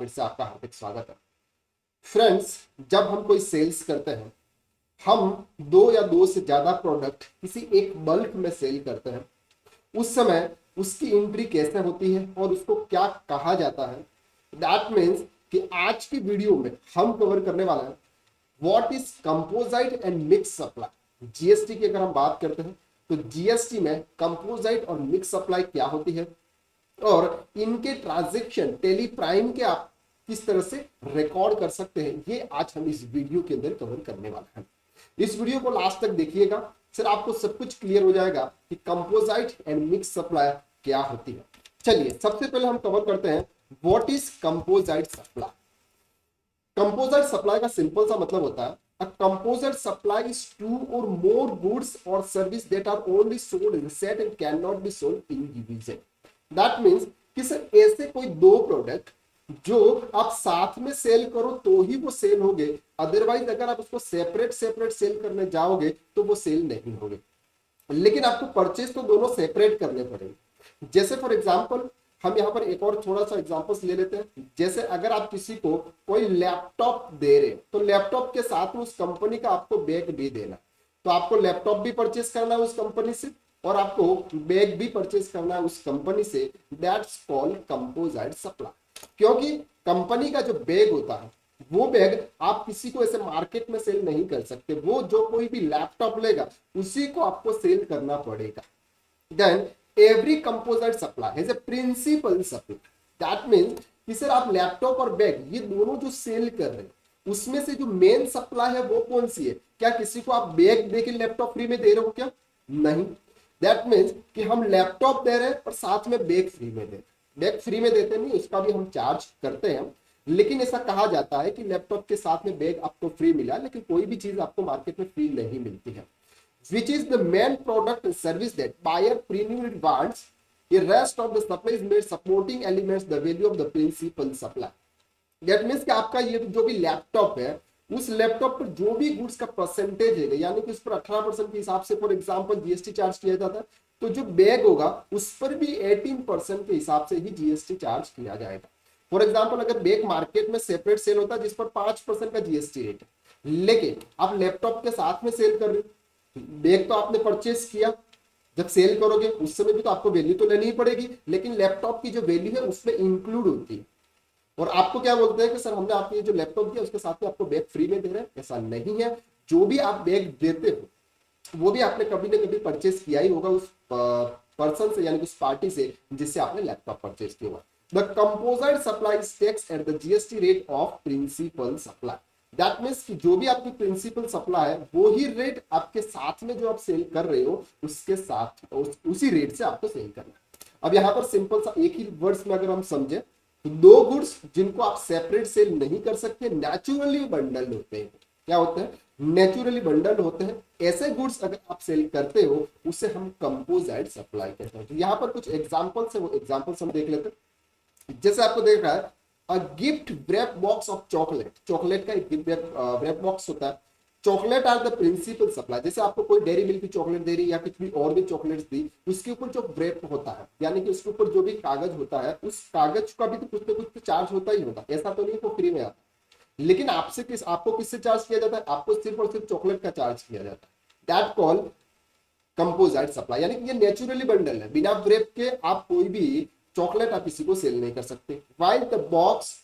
फिर से आपका हार्दिक स्वागत है। फ्रेंड्स, जब हम कोई सेल्स करते हैं, हम दो या दो से ज्यादा प्रोडक्ट किसी एक बल्क में सेल करते हैं, उस समय उसकी एंट्री कैसे होती है और उसको क्या कहा जाता है, दैट मीन्स कि आज की वीडियो में हम कवर करने वाला है what is composite and mix supply. GST की अगर हम बात करते हैं तो जीएसटी में कंपोजिट और मिक्स सप्लाई क्या होती है और इनके ट्रांजैक्शन टेली प्राइम के आप किस तरह से रिकॉर्ड कर सकते हैं, ये आज हम इस वीडियो के अंदर कवर करने वाले हैं। इस वीडियो को लास्ट तक देखिएगा, फिर आपको सब कुछ क्लियर हो जाएगा कि कंपोजिट एंड मिक्स सप्लाई क्या होती है। चलिए सबसे पहले हम कवर करते हैं what is composite supply. Composite supply का सिंपल सा मतलब होता है a composite supply is two or more goods or service that are only sold in a set and cannot be sold individually. That means कि sir ऐसे कोई दो product जो आप साथ में सेल करो तो ही वो सेल होंगे, अदरवाइज अगर आप उसको सेपरेट सेपरेट सेल करने जाओगे तो वो सेल नहीं होंगे। लेकिन आपको परचेज तो दोनों सेपरेट करने पड़ेंगे। जैसे फॉर एग्जांपल हम यहाँ पर एक और थोड़ा सा एग्जांपल्स ले लेते हैं। जैसे अगर आप किसी को कोई लैपटॉप दे रहे हो तो लैपटॉप के साथ में उस कंपनी का आपको बैग भी देना, तो आपको लैपटॉप भी परचेज करना है उस कंपनी से और आपको बैग भी परचेज करना है उस कंपनी से। That's called composite supply. क्योंकि कंपनी का जो बैग होता है वो बैग आप किसी को ऐसे मार्केट में सेल नहीं कर सकते, वो जो कोई भी लैपटॉप लेगा उसी को आपको सेल करना पड़ेगा। Then every composite supply has a principal supply. That means कि सर आप लैपटॉप और बैग ये दोनों जो सेल कर रहे हैं उसमें से जो मेन सप्लाई है वो कौन सी है? क्या किसी को आप बैग देके लैपटॉप फ्री में दे रहे हो क्या? नहीं। दैट मीन्स कि हम लैपटॉप दे रहे हैं और साथ में बैग फ्री में दे रहे हैं। बैग फ्री में देते नहीं, उसका भी हम चार्ज करते हैं, लेकिन ऐसा कहा जाता है कि लैपटॉप के साथ में बैग आपको फ्री मिला, लेकिन कोई भी चीज आपको मार्केट में फ्री नहीं मिलती है। Which is the main product and service that buyer premium wants, the rest of the supply is made supporting elements the value of the principal supply. That means कि आपका ये जो भी लैपटॉप है उस लैपटॉप पर जो भी गुड्स का परसेंटेज है, यानी कि उस पर 18% के हिसाब से फॉर एग्जांपल जीएसटी चार्ज किया जाता है, तो जो बैग होगा उस पर भी 18% के हिसाब से ही जीएसटी चार्ज किया जाएगा। फॉर एग्जांपल अगर बैग मार्केट में सेपरेट सेल होता है जिस पर 5% का जीएसटी रेट है, लेकिन आप लैपटॉप के साथ में सेल कर रहे हो, बैग तो आपने परचेस किया, जब सेल करोगे उस समय भी तो आपको वैल्यू तो लेनी ही पड़ेगी, लेकिन लैपटॉप की जो वैल्यू है उसमें इंक्लूड होती है। और आपको क्या बोलते हैं कि सर हमने आपको ये जो लैपटॉप दिया उसके साथ में आपको बैग फ्री में दे रहे हैं, ऐसा नहीं है। जो भी आप बैग देते हो वो भी आपने कभी ना कभी परचेस किया ही होगा उस पर्सन से, यानी कि उस पार्टी से जिससे आपने लैपटॉप परचेस किया हुआ। The composite supply is tax at the GST rate of principal supply. That means कि जो भी आपकी प्रिंसिपल सप्लाई है वो ही रेट आपके साथ में जो आप सेल कर रहे हो उसके साथ उसी रेट से आपको सेल करना है। अब यहाँ पर सिंपल सा एक ही वर्ड्स में अगर हम समझे तो दो गुड्स जिनको आप सेपरेट सेल नहीं कर सकते नेचुरली बंडल होते हैं। क्या होते हैं? नेचुरली बंडल होते हैं। ऐसे गुड्स अगर आप सेल करते हो उसे हम कंपोजिट सप्लाई कहते हैं। तो यहाँ पर कुछ एग्जांपल्स है, वो एग्जांपल्स हम देख लेते हैं। जैसे आपको देख रहा है a gift wrap box of chocolate. Chocolate का एक wrap box होता है। Chocolate are the principal supply. जैसे आपको कोई डेयरी मिल्क की चॉकलेट दे रही है या कुछ भी और भी चॉकलेट्स दी, उसके ऊपर जो व्रेप होता है यानी कि उसके ऊपर जो भी कागज होता है उस कागज का भी तो कुछ ना कुछ तो चार्ज होता ही होगा। ऐसा तो नहीं है वो फ्री में आता, लेकिन आपको किससे चार्ज किया जाता है? आपको सिर्फ और सिर्फ चॉकलेट का चार्ज किया जाता है। That call composite supply. यानी कि ये नेचुरली बंडल है, बिना व्रेप के आप कोई भी चॉकलेट आप किसी को सेल नहीं कर सकते। While the box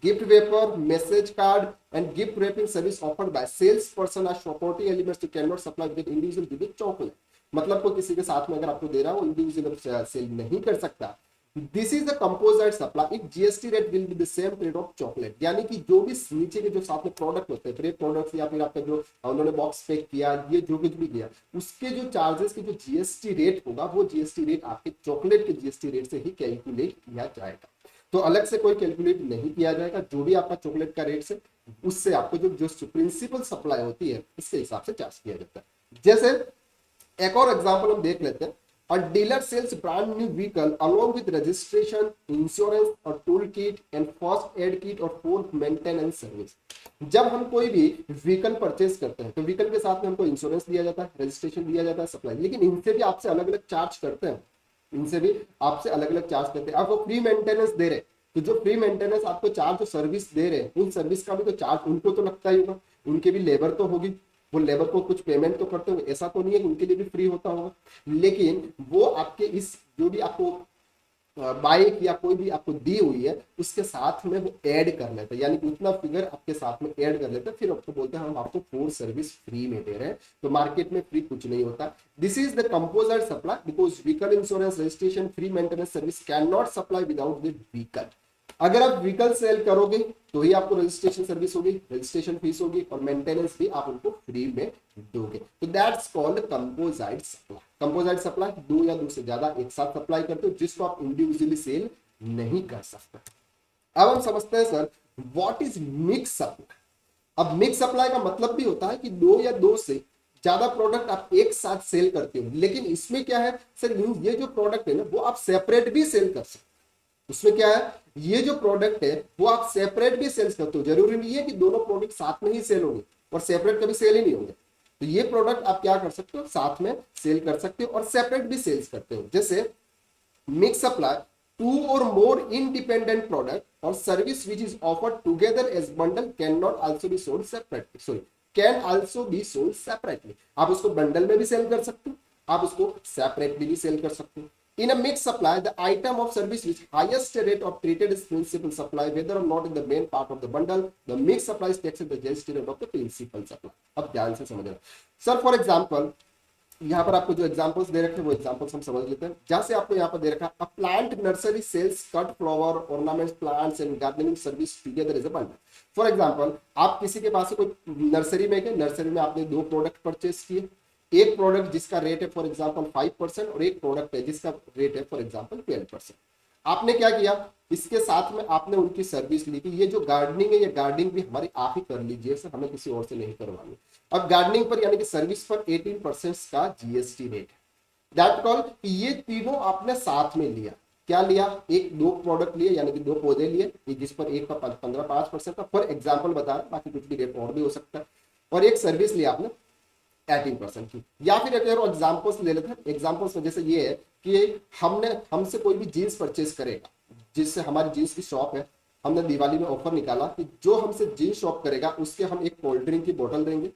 gift wrapper, message card and gift wrapping service offered by salesperson are supporting elements to cannot supply with individual with chocolate। मतलब कोई किसी के साथ में अगर आपको दे रहा है वो इंडिविजुअल सेल नहीं कर सकता। This is the composite supply. If GST rate will be the same rate of chocolate. यानी कि जो भी नीचे के जो साथ में प्रोडक्ट होते हैं, ब्रेक प्रोडक्ट्स या फिर आपका जो उन्होंने बॉक्स पैक किया, ये जो कुछ भी किया, उसके जो चार्जेस की जो जीएसटी रेट होगा वो जीएसटी रेट आपके चॉकलेट के जीएसटी रेट से ही कैलकुलेट किया जाएगा। तो अलग से कोई कैलकुलेट नहीं किया जाएगा। जो भी आपका चॉकलेट का रेट से उससे आपको जो प्रिंसिपल सप्लाई होती है इसके हिसाब से चार्ज किया जाता है। जैसे एक और एग्जांपल हम देख लेते हैं। A dealer sells brand new vehicle along with registration, insurance और tool kit and first aid kit और full maintenance service। जब हम कोई भी व्हीकल परचेज करते हैं तो व्हीकल के साथ में हमको इंश्योरेंस दिया जाता है, रजिस्ट्रेशन दिया जाता है, सप्लाई, लेकिन इनसे भी आपसे अलग अलग चार्ज करते हैं। आप वो फ्री मेंटेनेंस दे रहे, तो जो फ्री मेंटेनेंस आपको चार्ज जो सर्विस दे रहे हैं, उन सर्विस का भी तो चार्ज उनको तो लगता ही होगा, उनके भी लेबर तो होगी, वो लेबर को कुछ पेमेंट तो करते होंगे, ऐसा तो नहीं है कि उनके लिए भी फ्री होता होगा। लेकिन वो आपके इस जो भी आपको बाइक या कोई भी आपको दी हुई है उसके साथ में वो ऐड कर लेते हैं, यानी कि उतना फिगर आपके साथ में ऐड कर लेते हैं, फिर आपको बोलते हैं हम आपको 4 सर्विस फ्री में दे रहे हैं। तो मार्केट में फ्री कुछ नहीं होता। This is the composite supply because vehicle insurance registration free maintenance service can not supply without the vehicle. अगर आप व्हीकल सेल करोगे तो ही आपको रजिस्ट्रेशन सर्विस होगी, रजिस्ट्रेशन फीस होगी और मेंटेनेंस भी आप उनको फ्री में दोगे। तो that's called composite supply. Composite supply दो या दो से ज्यादा एक साथ सप्लाई करते हो जिसको आप इंडिविजुअली सेल नहीं कर सकते। अब हम समझते हैं sir what is mix supply. अब मिक्स सप्लाई का मतलब भी होता है कि दो या दो से ज्यादा प्रोडक्ट आप एक साथ सेल करते हो, लेकिन इसमें क्या है सर, ये जो प्रोडक्ट है ना वो आप सेपरेट भी सेल कर सकते हो। उसमें क्या है, ये जो प्रोडक्ट है वो आप सेपरेट भी सेल्स करते हो, जरूरी नहीं है कि दोनों प्रोडक्ट साथ में ही सेल होंगे और सेपरेट कभी सेल ही नहीं होंगे। तो ये प्रोडक्ट आप क्या कर सकते हो, साथ में सेल कर सकते हो और सेपरेट भी सेल्स करते हो। जैसे mix supply two or more independent product or service which is offered together as bundle can not also be sold separately, sorry can also be sold separately. आप उसको बंडल में भी सेल कर सकते हो, आप उसको सेपरेटली भी सेल कर सकते हो। In a mixed supply, the item of service with highest rate of treated as principal supply, whether or not in the main part of the bundle, the mixed supply is taxed at the GST rate of the principal supply. अब ध्यान से समझना sir. For example यहाँ पर आपको जो examples दे रखे हैं वो एग्जांपल्स हम समझ लेते हैं। जैसे आपको यहाँ पर दे रखा है a plant nursery sells cut flower ornaments plants and gardening service together as a bundle. For example आप किसी के पास से कोई नर्सरी में गए, नर्सरी में आपने दो प्रोडक्ट परचेस किए, एक प्रोडक्ट जिसका रेट है फॉर एग्जांपल 5% और एक प्रोडक्ट है जिसका रेट है फॉर एग्जांपल 12%। आपने क्या किया, इसके साथ में आपने उनकी सर्विस ली कि ये जो गार्डनिंग है ये गार्डनिंग भी हमारी आप ही कर लीजिए सर, हमें किसी और से नहीं करवानी। अब गार्डनिंग पर यानी कि सर्विस पर 18% का जीएसटी रेट है। दैट कॉल ये तीनों आपने साथ में लिया। क्या लिया, एक दो प्रोडक्ट लिए यानी कि दो पौधे लिए जिस पर एक का 15% का फॉर एग्जाम्पल बता रहा, बाकी कुछ भी रेट और भी हो सकता है, और एक सर्विस लिया आपने 18% की। या फिर एक और एग्जांपल्स ले लेते हैं। एग्जांपल्स में जैसे ये है कि हमसे कोई भी जीन्स परचेज करेगा, जिससे हमारी जीन्स की शॉप है, हमने दिवाली में ऑफर निकाला कि जो हमसे जीन्स शॉप करेगा उसके हम एक कोल्ड ड्रिंक की बोतल देंगे,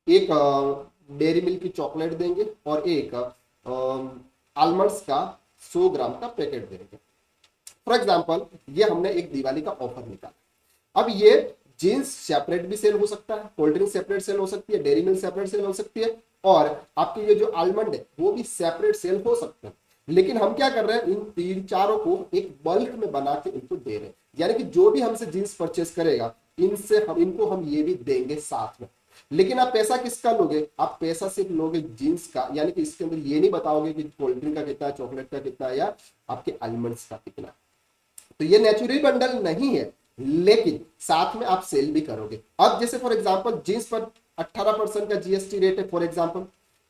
एक डेयरी मिल्क की चॉकलेट देंगे और एक आलमंड्स का 100 ग्राम का पैकेट देंगे। फॉर एग्जाम्पल ये हमने एक दिवाली का ऑफर निकाला। अब ये जीन्स सेपरेट भी सेल हो सकता है, कोल्ड ड्रिंक सेपरेट सेल हो सकती है, डेयरी मिल्क सेपरेट सेल हो सकती है और आपके ये जो आलमंड है वो भी सेपरेट सेल हो सकते हैं। लेकिन हम क्या कर रहे हैं, इन तीन चारों को एक बल्क में बना के इनको दे रहे हैं, यानी कि जो भी हमसे जीन्स परचेस करेगा इनको हम ये भी देंगे साथ में। लेकिन आप पैसा किसका लोगे, आप पैसा सिर्फ लोगे जीन्स का, यानी कि इसके अंदर ये नहीं बताओगे कि कोल्ड ड्रिंक का कितना, चॉकलेट का कितना या आपके आलमंड्स का कितना। तो ये नेचुरल बंडल नहीं है, लेकिन साथ में आप सेल भी करोगे। अब जैसे फॉर एग्जांपल जींस पर 18% का जीएसटी रेट है फॉर एग्जांपल,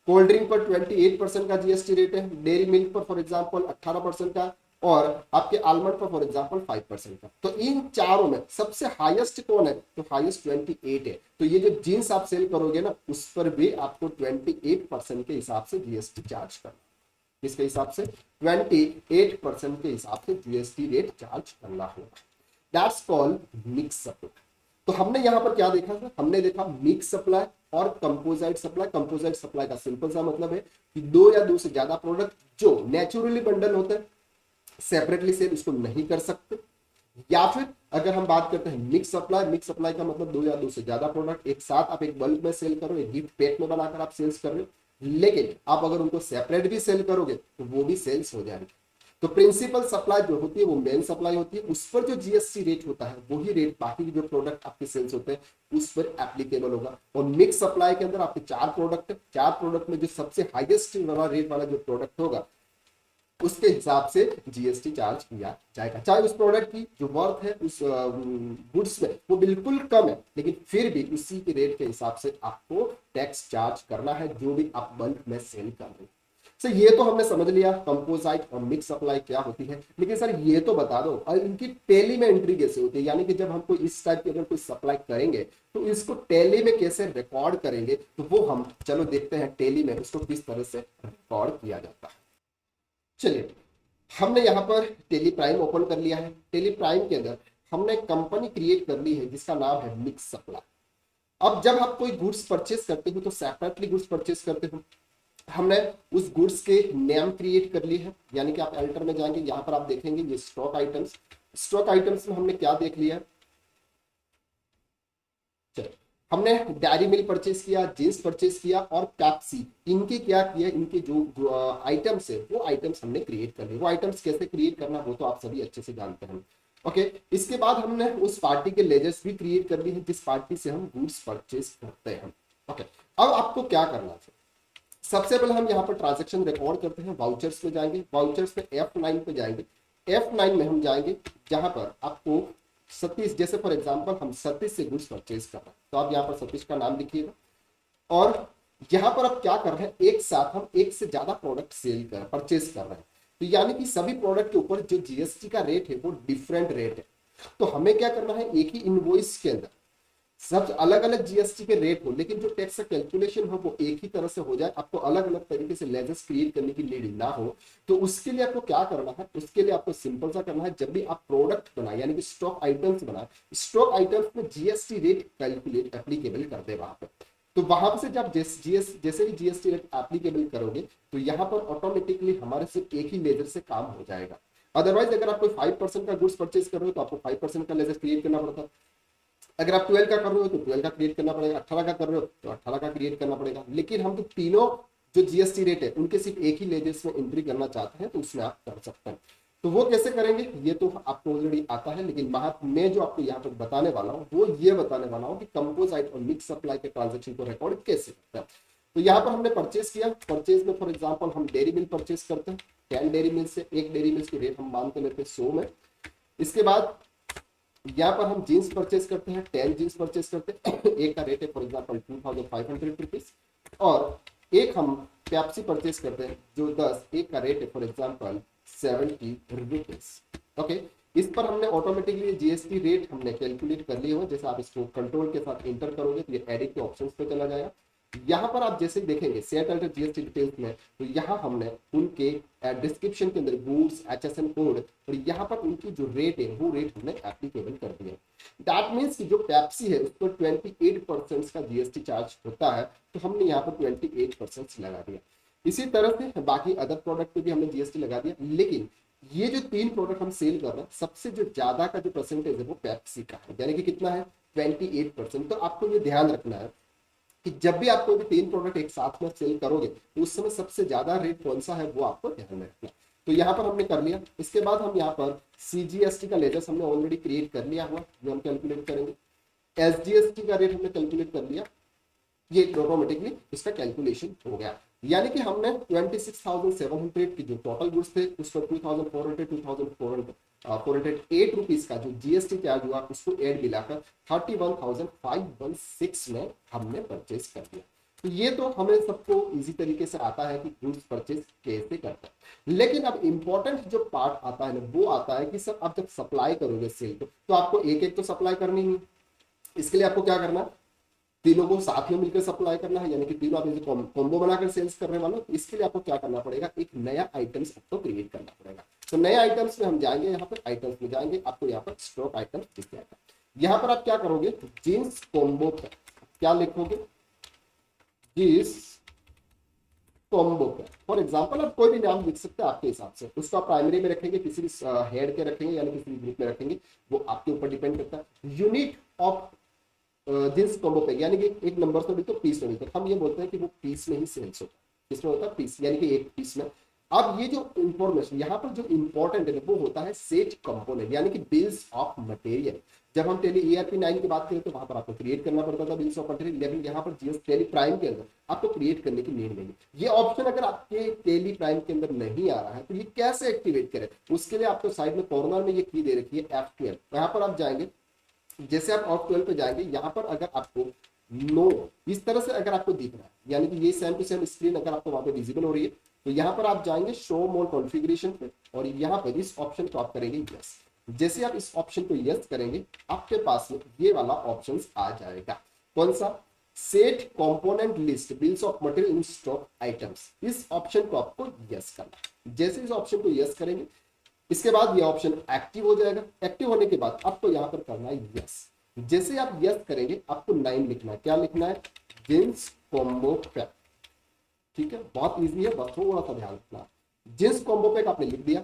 कोल्ड ड्रिंक पर 28% का जीएसटी रेट है, डेयरी मिल्क पर फॉर एग्जांपल 18% का और आपके आलमंड पर फॉर एग्जांपल 5% का। तो इन चारों में सबसे हाईएस्ट कौन है, तो हाईएस्ट 28 है। तो ये जो जींस आप सेल करोगे ना उस पर भी आपको 28% के हिसाब से जीएसटी चार्ज करना, इसके हिसाब से 28% के हिसाब से जीएसटी रेट चार्ज करना होगा। That's called mix supply. तो हमने यहां पर क्या देखा था, हमने देखा मिक्स सप्लाई और कंपोजिट सप्लाई। कंपोजिट सप्लाई का सिंपल सा मतलब है कि दो या दो से ज्यादा प्रोडक्ट जो नेचुरली बंडल होते हैं सेपरेटली सेल उसको नहीं कर सकते। या फिर अगर हम बात करते हैं मिक्स सप्लाई, मिक्स सप्लाई का मतलब दो या दो से ज्यादा प्रोडक्ट एक साथ आप एक बल्क में सेल करो, एक गिफ्ट पैक में बनाकर आप सेल्स कर रहे हो, लेकिन आप अगर उनको सेपरेट भी सेल करोगे तो वो भी सेल्स हो जाएंगे। तो प्रिंसिपल सप्लाई जो होती है वो मेन सप्लाई होती है, उस पर जो जीएसटी रेट होता है वही रेट बाकी जो प्रोडक्ट आपके सेल्स होते हैं उस पर एप्लीकेबल होगा। और मिक्स सप्लाई के अंदर आपके चार प्रोडक्ट है, चार प्रोडक्ट में जो सबसे हाईएस्ट वाला रेट वाला जो प्रोडक्ट होगा उसके हिसाब से जीएसटी चार्ज किया जाएगा। चाहे उस प्रोडक्ट की जो वर्थ है उस गुड्स में वो बिल्कुल कम है, लेकिन फिर भी उसी के रेट के हिसाब से आपको टैक्स चार्ज करना है जो भी आप बल्क में सेल कर रहे हैं। सर ये तो हमने समझ लिया कंपोजिट और मिक्स सप्लाई क्या होती है, लेकिन सर ये तो बता दो और इनकी टैली में एंट्री कैसे होती है, यानी कि जब हम कोई इस टाइप की अगर कोई सप्लाई करेंगे तो इसको टैली में कैसे रिकॉर्ड करेंगे, तो वो हम चलो देखते हैं टैली में उसको किस तरह से रिकॉर्ड किया जाता है। चलिए हमने यहाँ पर टेली प्राइम ओपन कर लिया है। टेली प्राइम के अंदर हमने कंपनी क्रिएट कर ली है जिसका नाम है मिक्स सप्लाई। अब जब आप कोई गुड्स परचेस करते हो तो सेपरेटली गुड्स परचेस करते हो। हमने उस गुड्स के नेम क्रिएट कर ली है, यानी कि आप एल्टर में जाएंगे, यहाँ पर आप देखेंगे ये स्टॉक आइटम्स। स्टॉक आइटम्स में हमने क्या देख लिया, चलो हमने डायरी मिल्क परचेस किया, जींस परचेस किया और पेप्सी, इनके क्या किया, इनके जो आइटम्स है वो आइटम्स हमने क्रिएट कर लिए। वो आइटम्स कैसे क्रिएट करना वो तो आप सभी अच्छे से जानते हैं। ओके, इसके बाद हमने उस पार्टी के लेजर्स भी क्रिएट कर लिए हैं जिस पार्टी से हम गुड्स परचेस करते हैं। ओके, अब आपको क्या करना है, सबसे पहले हम यहाँ पर ट्रांजेक्शन रिकॉर्ड करते हैं। वाउचर्स पे जाएंगे, वाउचर्स पे F9 पे जाएंगे। F9 में हम जाएंगे जहां पर आपको सतीश, जैसे फॉर एग्जांपल हम सतीश से गुड्स परचेज कर रहे हैं तो आप यहाँ पर सतीश का नाम लिखिएगा। और यहाँ पर आप क्या कर रहे हैं, एक साथ हम एक से ज्यादा प्रोडक्ट सेल कर परचेज कर रहे हैं, तो यानी कि सभी प्रोडक्ट के ऊपर जो जीएसटी का रेट है वो डिफरेंट रेट है। तो हमें क्या करना है, एक ही इनवॉइस के अंदर सब अलग अलग जीएसटी के रेट हो, लेकिन जो टैक्स का कैलकुलेशन हो वो एक ही तरह से हो जाए, आपको अलग अलग तरीके से लेजर्स क्रिएट करने की नीड ना हो। तो उसके लिए आपको क्या करना है, उसके लिए आपको सिंपल सा करना है, जब भी आप प्रोडक्ट बनाए यानी कि स्टॉक आइटम्स बनाए, स्टॉक आइटम्स में जीएसटी रेट कैलकुलेट एप्लीकेबल कर दे वहां पर। तो वहां से जब जैसे ही जीएसटी रेट एप्लीकेबल करोगे तो यहाँ पर ऑटोमेटिकली हमारे सिर्फ एक ही लेजर से काम हो जाएगा। अदरवाइज अगर आप कोई 5% का गुड्स परचेज कर रहे हो तो आपको 5% का लेजर क्रिएट करना पड़ता है। अगर आप 12 का कर रहे हो तो 12 का क्रिएट करना पड़ेगा, 18 का कर रहे हो तो 18 का क्रिएट करना पड़ेगा। लेकिन हम तो तीनों जो जीएसटी रेट है उनके सिर्फ एक ही लेजर्स में एंट्री करना चाहते हैं तो उसमें आप कर सकते हैं। तो वो कैसे करेंगे ये तो आपको ऑलरेडी आता है, लेकिन मैं जो आपको यहाँ पर बताने वाला हूँ वो ये बताने वाला हूँ कि कंपोजिट और मिक्स सप्लाई के ट्रांजेक्शन को रिकॉर्ड कैसे करते हैं। तो यहाँ पर हमने परचेज किया, परचेज में फॉर एग्जाम्पल हम डेयरी मिल्क परचेज करते हैं 10 डेयरी मिल्क से, एक डेयरी मिल्क की रेट हम मानते लेते हैं 100 में। इसके बाद यहाँ पर हम जीन्स परचेज करते हैं 10 जीन्स परचेज करते हैं, एक का रेट है फॉर एग्जाम्पल 2500 रुपीज, और एक हम पेप्सी परचेज करते हैं जो 10, एक का रेट है फॉर एग्जाम्पल 70 रुपीज। ओके, इस पर हमने ऑटोमेटिकली जीएसटी रेट हमने कैलकुलेट कर लिए हो। जैसे आप इसको कंट्रोल के साथ इंटर करोगे तो ये एडिट के ऑप्शंस पे चला जाएगा। यहाँ पर आप जैसे देखेंगे सेट अल्टर जीएसटी डिटेल्स में, तो यहाँ हमने उनके डिस्क्रिप्शन के अंदर गुड्स HSN कोड और यहाँ पर उनकी जो रेट है वो रेट हमने एप्लीकेबल कर दिया। दैट मीन्स कि जो पेप्सी है उस पर 28% का जीएसटी चार्ज होता है, तो हमने यहाँ पर 28% लगा दिया। इसी तरह से बाकी अदर प्रोडक्ट पे भी हमने जीएसटी लगा दिया, लेकिन ये जो 3 प्रोडक्ट हम सेल कर रहे हैं सबसे जो ज्यादा का जो परसेंटेज है वो पेप्सी का है, यानी कि कितना है 28%। तो आपको ये ध्यान रखना है कि जब भी आप कोई भी 3 प्रोडक्ट एक साथ में सेल करोगे तो उस समय सबसे ज्यादा रेट कौन सा है वो आपको ध्यान में रखना। तो यहाँ पर हमने कर लिया। इसके बाद हम यहाँ पर सीजीएसटी का लेजर्स हमने ऑलरेडी क्रिएट कर लिया हुआ जो हम कैलकुलेट करेंगे, एसजीएसटी का रेट हमने कैलकुलेट कर लिया, ये ऑटोमेटिकली इसका कैलकुलेशन हो गया। यानी कि हमने 26,700 की जो टोटल गुड्स थे उस पर 2,408 रुपीज का जो जीएसटी चार्ज हुआ उसको एड मिलाकर 31,516 में हमने परचेज कर दिया। तो ये तो हमें सबको इजी तरीके से आता है कि गुड्स परचेज कैसे करता है। लेकिन अब इंपॉर्टेंट जो पार्ट आता है ना वो आता है कि सर आप जब सप्लाई करोगे सेल को तो आपको एक एक तो सप्लाई करनी ही, इसके लिए आपको क्या करना है, तीनों को साथ में मिलकर सप्लाई करना है, यानी कि तीनों आप कॉम्बो बनाकर सेल्स करने वाले। इसके लिए आपको क्या करना पड़ेगा, एक नया आइटम्स आपको क्रिएट करना पड़ेगा। तो नए आइटम्स में हम जाएंगे, यहाँ पर आइटम्स में जाएंगे, आपको यहाँ पर स्टॉक आइटम्स दिख जाएगा। यहाँ पर आप क्या करोगे, जीन्स कॉम्बो पर क्या लिखोगे, जीन्स कॉम्बो पर फॉर एग्जाम्पल आप कोई भी नाम लिख सकते हैं आपके हिसाब से, उसको आप प्राइमरी में रखेंगे, किसी भी हेड के रखेंगे यानी किसी भी ग्रुप में रखेंगे, वो आपके ऊपर डिपेंड करता है। यूनिट ऑफ जींस कॉम्बो पे यानी कि एक नंबर से भी तो पीस में भी, तो हम ये बोलते हैं कि वो पीस में ही सेल्स होता है, किसमें होता है पीस, यानी कि एक पीस में। अब ये जो इंफॉर्मेशन यहाँ पर जो इंपॉर्टेंट है वो होता है सेट कंपोनेंट यानी कि बिल्स ऑफ मटेरियल। जब हम टेली ERP 9 की बात करें तो वहां पर आपको क्रिएट करना पड़ता था बिल्स ऑफ मटेरियल, लेकिन यहाँ पर जीएस टेली प्राइम के अंदर आपको क्रिएट करने की नीड नहीं है। ये ऑप्शन अगर आपके टेली प्राइम के अंदर नहीं आ रहा है तो ये कैसे एक्टिवेट करें, उसके लिए आपको साइड में कॉर्नर में ये की दे रखी है F12, यहाँ पर आप जाएंगे, जैसे आप F12 पे जाएंगे यहाँ पर अगर आपको नो इस तरह से अगर आपको दिख रहा है यानी कि ये सेम टू सेम स्क्रीन अगर आपको वहां पे विजिबल हो रही है तो यहाँ पर आप जाएंगे शो मोर कॉन्फ़िगरेशन पे और यहाँ पर इस ऑप्शन को आप करेंगे यस। जैसे आप इस ऑप्शन को यस करेंगे आपके पास में ये वाला ऑप्शन आ जाएगा, कौन सा, set component list bills of material in stock items, इस ऑप्शन को आपको यस करना है। जैसे इस ऑप्शन को यस करेंगे इसके बाद ये ऑप्शन एक्टिव हो जाएगा। एक्टिव होने के बाद आपको यहाँ पर करना है यस। जैसे आप यस करेंगे आपको 9 लिखना है। क्या लिखना है? Jeans combo pack. ठीक है, बहुत इजी है, बस थोड़ा सा ध्यान रखना। जींस कॉम्बो पैक आपने लिख दिया।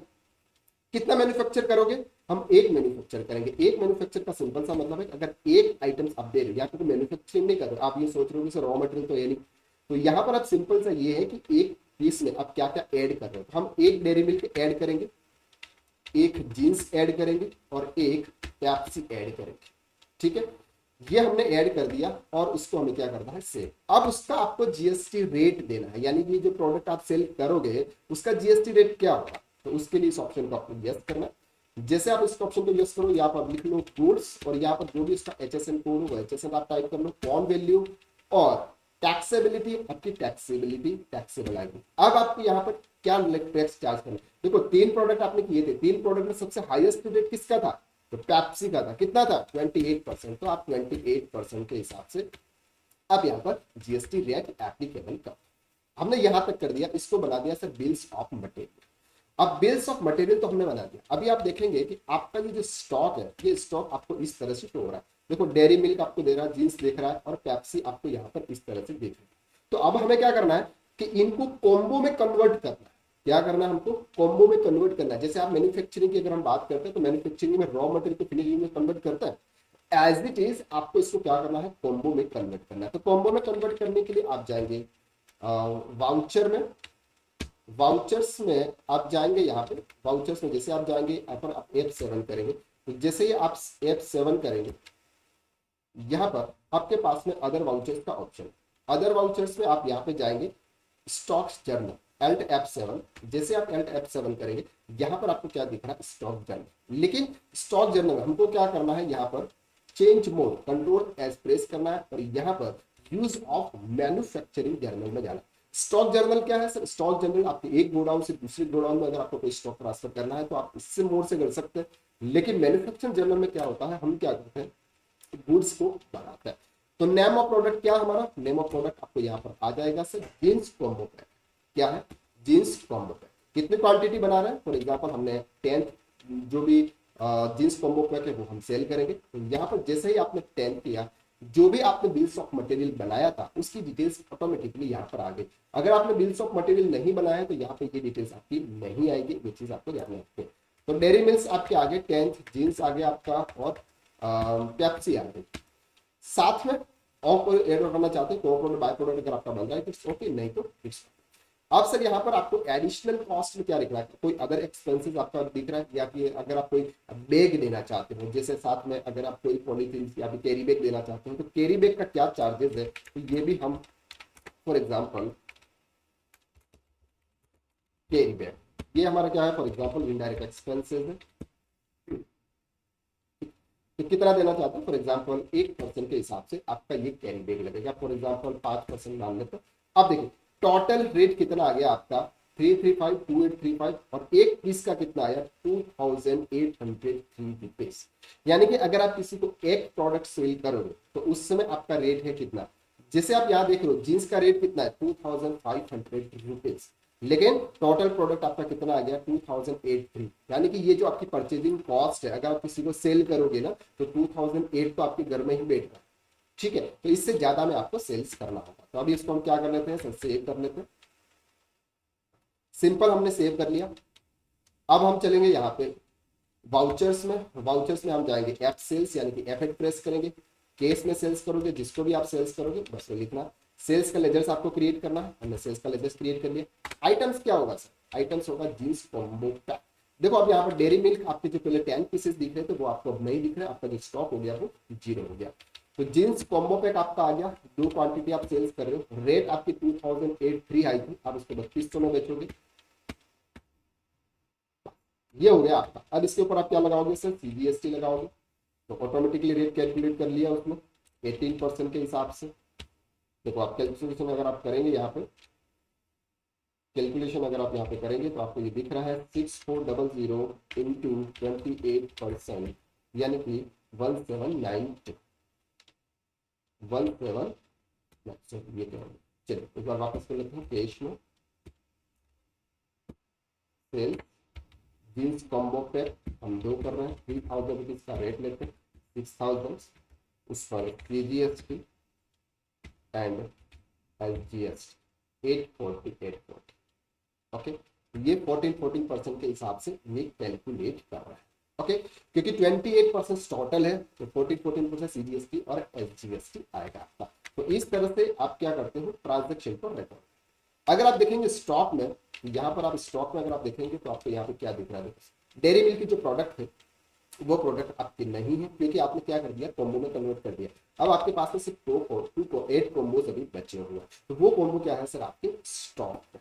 कितना मैन्युफैक्चर करोगे? हम एक मैन्युफैक्चर करेंगे। एक मैन्युफैक्चर का सिंपल सा मतलब है अगर एक आइटम आप दे रहे हो या फिर मैन्युफैक्चरिंग नहीं कर रहे हो, आप ये सोच रहे हो कि रॉ मटेरियल तो है नहीं, तो यहाँ पर आप सिंपल सा ये है कि एक पीस में आप क्या क्या ऐड कर रहे हो। हम एक डेयरी मिल्क ऐड करेंगे, एक जींस ऐड करेंगे और एक पेप्सी ऐड करेंगे। ठीक है, ये हमने ऐड कर दिया और उसको हमें क्या करना है? सेल। अब उसका आपको जीएसटी रेट देना है, यानी कि जो प्रोडक्ट आप सेल करोगे उसका जीएसटी रेट क्या होगा, तो उसके लिए इस ऑप्शन को आपको यस करना है। जैसे आप इस ऑप्शन को यस करो, यहाँ पर लिख लो गुड्स और यहाँ पर जो भी इसका एचएसएन कोड होगा एचएसएन आप टाइप कर लो, कॉन वैल्यू और टैक्सेबिलिटी, आपकी टैक्सेबिलिटी टैक्सेबल आएगी। अब आपको यहाँ पर क्या टैक्स चार्ज करना है? देखो 3 प्रोडक्ट आपने किए थे, 3 प्रोडक्ट में सबसे हाईएस्ट रेट किसका था? तो पेप्सी का था। कितना था? 28%। तो आप 28% के हिसाब से अब यहाँ पर जीएसटी रेट एप्लीकेबल कर, हमने यहां तक कर दिया। इसको बना दिया सर बिल्स ऑफ मटेरियल। अब बिल्स ऑफ मटेरियल तो हमने बना दिया। अभी आप देखेंगे कि आपका ये जो स्टॉक है, ये स्टॉक आपको इस तरह से शो हो रहा है। देखो डेयरी मिल्क आपको दे रहा है, जींस देख रहा है और पेप्सी आपको यहाँ पर इस तरह से देख रहा है। तो अब हमें क्या करना है कि इनको कॉम्बो में कन्वर्ट करना है। क्या करना है? हमको कॉम्बो में कन्वर्ट करना है। जैसे आप मैन्युफैक्चरिंग की अगर हम बात करते हैं तो मैन्युफैक्चरिंग में रॉ मटेरियल को फिनिशिंग में कन्वर्ट करता है। एज इट इज आपको इसको क्या करना है? कॉम्बो में कन्वर्ट करना है। तो कॉम्बो में कन्वर्ट करने के लिए आप जाएंगे वाउचर में, वाउचर्स में आप जाएंगे। यहाँ पे वाउचर्स में जैसे आप जाएंगे यहाँ पर आप F7 करेंगे, तो जैसे ही आप F7 करेंगे यहाँ पर आपके पास में अदर वाउचर्स का ऑप्शन। अदर वाउचर्स में आप यहाँ पे जाएंगे स्टॉक्स जर्नल, Alt F7। जैसे आप Alt F7 करेंगे यहाँ पर आपको क्या दिख रहा है? Stock journal. लेकिन स्टॉक जर्नल में हमको क्या करना है? यहाँ पर change mode control S press करना है और यहाँ पर यूज ऑफ मैन्युफैक्चरिंग जर्नल में जाना है। स्टॉक जर्नल क्या है सर? स्टॉक जर्नल आपके एक गोडाउन से दूसरे गोडाउन में अगर आपको कोई स्टॉक ट्रांसफर करना है तो आप इससे मोड से कर सकते हैं। लेकिन मैन्युफैक्चरिंग जर्नल में क्या होता है? हम क्या करते हैं? गुड्स को बनाता है। तो नेम ऑफ प्रोडक्ट क्या हमारा? नेम ऑफ प्रोडक्ट आपको यहाँ पर आ जाएगा सर जींस कॉम्बो पैक। क्या है? Jeans combo pack. कितनी क्वांटिटी बना रहे हैं? फॉर एग्जांपल हमने 10 जो भी जींस कॉम्बो पैक है वो हम सेल करेंगे। तो यहाँ पर जैसे ही आपने 10 किया, जो भी आपने बिल्स ऑफ मटेरियल बनाया था उसकी डिटेल्स ऑटोमेटिकली यहाँ पर आ गई। अगर आपने बिल्स ऑफ मटेरियल नहीं बनाया तो यहाँ पे ये डिटेल्स आपकी नहीं आएगी। ये चीज आपको ध्यान रखनी है। तो डेयरी मिल्क आपके आगे, 10th जींस आगे आपका और पेप्सी आ गई। साथ में और कोई एड करना चाहते हैं, प्रोडक्ट बाय प्रोडक्ट अगर आपका बन रहा है तो ओके, नहीं तो इट्स। अब सर यहाँ पर आपको एडिशनल कॉस्ट में क्या लिखना है? कोई अदर एक्सपेंसेस आपका दिख रहा है या फिर अगर आप कोई बैग देना चाहते हो, जैसे साथ में अगर आप कोई पॉलीथीन या फिर कैरी बैग देना चाहते हो तो कैरी बैग का क्या चार्जेस है, तो ये भी हम फॉर एग्जांपल कैरी बैग, ये हमारा क्या है? फॉर एग्जांपल इनडायरेक्ट एक्सपेंसेस है। तो कितना देना चाहते हैं? फॉर एग्जांपल 1% के हिसाब से आपका ये कैरी बैग लगेगा। फॉर एग्जांपल 5% मान लेते हैं। अब देखिए टोटल रेट कितना आ गया आपका? 3352835 और एक पीस का कितना आया? 2803 रुपीज। यानी कि अगर आप किसी को एक प्रोडक्ट सेल करोगे तो उस समय आपका रेट है कितना? जैसे आप यहाँ देख रहे हो जींस का रेट कितना है? 2500 रुपीज। लेकिन टोटल प्रोडक्ट आपका कितना आ गया? 2083। यानी कि ये जो आपकी परचेजिंग कॉस्ट है, अगर आप किसी को सेल करोगे ना तो 2008 तो आपके घर में ही बैठ रहा है। ठीक है, तो इससे ज्यादा में आपको सेल्स करना होगा। तो अभी इसको हम क्या कर लेते हैं सर? सेव कर लेते हैं। सिंपल हमने सेव कर लिया। अब हम चलेंगे यहाँ पे वाउचर्स में। वाउचर्स में हम जाएंगे एफ सेल्स, यानी कि F8 प्रेस करेंगे। केस में सेल्स करोगे, जिसको भी आप सेल्स करोगे बस वो लिखना। सेल्स का लेजर्स आपको क्रिएट करना है, हमने सेल्स का लेजर्स क्रिएट कर लिया। आइटम्स क्या होगा सर? आइटम्स होगा जींस कॉम्बो पैक। देखो अब यहाँ पर डेयरी मिल्क आपके जो पहले 10 पीसेस दिख रहे थे वो आपको अब नहीं दिख रहे, आपका जो स्टॉक हो गया वो 0 हो गया। तो जींस कॉम्बो पैक आपका आ गया। 2 क्वांटिटी आप सेल्स कर रहे हो, रेट आपकी 2083 आई थी, आप इसको 3200 में बेचोगे। ये हो गया आपका। अब इसके ऊपर आप क्या लगाओगे सर? CGST लगाओगे। तो ऑटोमेटिकली रेट कैलकुलेट कर लिया उसने 18% के हिसाब से। देखो आप कैलकुलेशन अगर आप करेंगे यहाँ पे, कैलकुलेशन अगर आप यहाँ पे करेंगे तो आपको ये दिख रहा है 6400 इंटू 28%, यानी कि 1792। ये करेंगे। चलिए एक बार वापस कर लेते हैं। कैश में सेल जींस कॉम्बो पैक हम 2 कर रहे हैं, 3000 रुपीज का रेट लेते हैं, 6000 उस पर जीएसटी एंड एसजीएसटी 840। ओके, ये 14% के हिसाब से ये कैलकुलेट कर रहा है। ओके, क्योंकि 28% टोटल है तो 14% सीजीएसटी और एसजीएसटी आएगा आपका। तो इस तरह से आप क्या करते हो ट्रांजेक्शन पर रिकॉर्ड। अगर आप देखेंगे स्टॉक में, यहाँ पर आप स्टॉक में अगर आप देखेंगे तो आपको यहाँ पे क्या दिख रहा है, डेयरी मिल्क की जो प्रोडक्ट है वो प्रोडक्ट आपकी नहीं है, क्योंकि आपने क्या कर दिया कॉम्बो में कन्वर्ट कर दिया। अब आपके पास में सिर्फ 8 कॉम्बोज अभी बचे हुए हैं, तो वो कॉम्बो क्या है सर आपके स्टॉक में।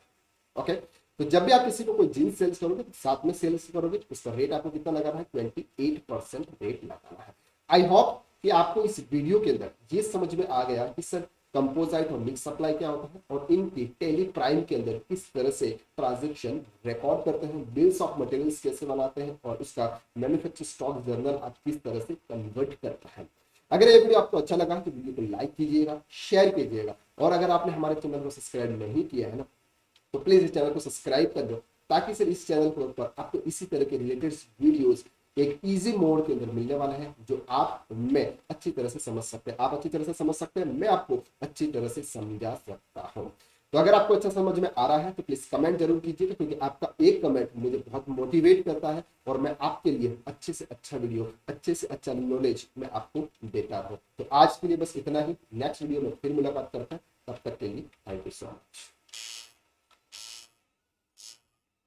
ओके, तो जब भी आप किसी को कोई जींस सेल्स करोगे तो साथ में सेल्स करोगे तो उसका रेट आपको कितना लगाना है, 28% रेट लगाना है। आई होप कि आपको इस वीडियो के अंदर ये समझ में आ गया कि सर कंपोजाइट और मिक्स सप्लाई क्या होता है और इनकी टेली प्राइम के अंदर किस तरह से ट्रांजेक्शन रिकॉर्ड करते हैं, बिल्स ऑफ मटेरियल्स कैसे बनाते हैं और उसका मैन्युफैक्चर स्टॉक जर्नल आप किस तरह से कन्वर्ट करते हैं। अगर ये वीडियो आपको अच्छा लगा तो वीडियो को लाइक कीजिएगा, शेयर कीजिएगा, और अगर आपने हमारे चैनल को सब्सक्राइब नहीं किया है ना तो प्लीज इस चैनल को सब्सक्राइब कर दो, ताकि सर इस चैनल के ऊपर आपको इसी तरह के रिलेटेड वीडियोस एक इजी मोड के अंदर मिलने वाला है, जो आप मैं अच्छी तरह से समझ सकते हैं, आप अच्छी तरह से समझ सकते हैं, मैं आपको अच्छी तरह से समझा सकता हूँ। तो अगर आपको अच्छा समझ में आ रहा है तो प्लीज कमेंट जरूर कीजिएगा, क्योंकि आपका एक कमेंट मुझे बहुत मोटिवेट करता है और मैं आपके लिए अच्छे से अच्छा वीडियो, अच्छे से अच्छा नॉलेज मैं आपको देता हूँ। तो आज के लिए बस इतना ही, नेक्स्ट वीडियो में फिर मुलाकात करते हैं, तब तक के लिए थैंक यू सो मच।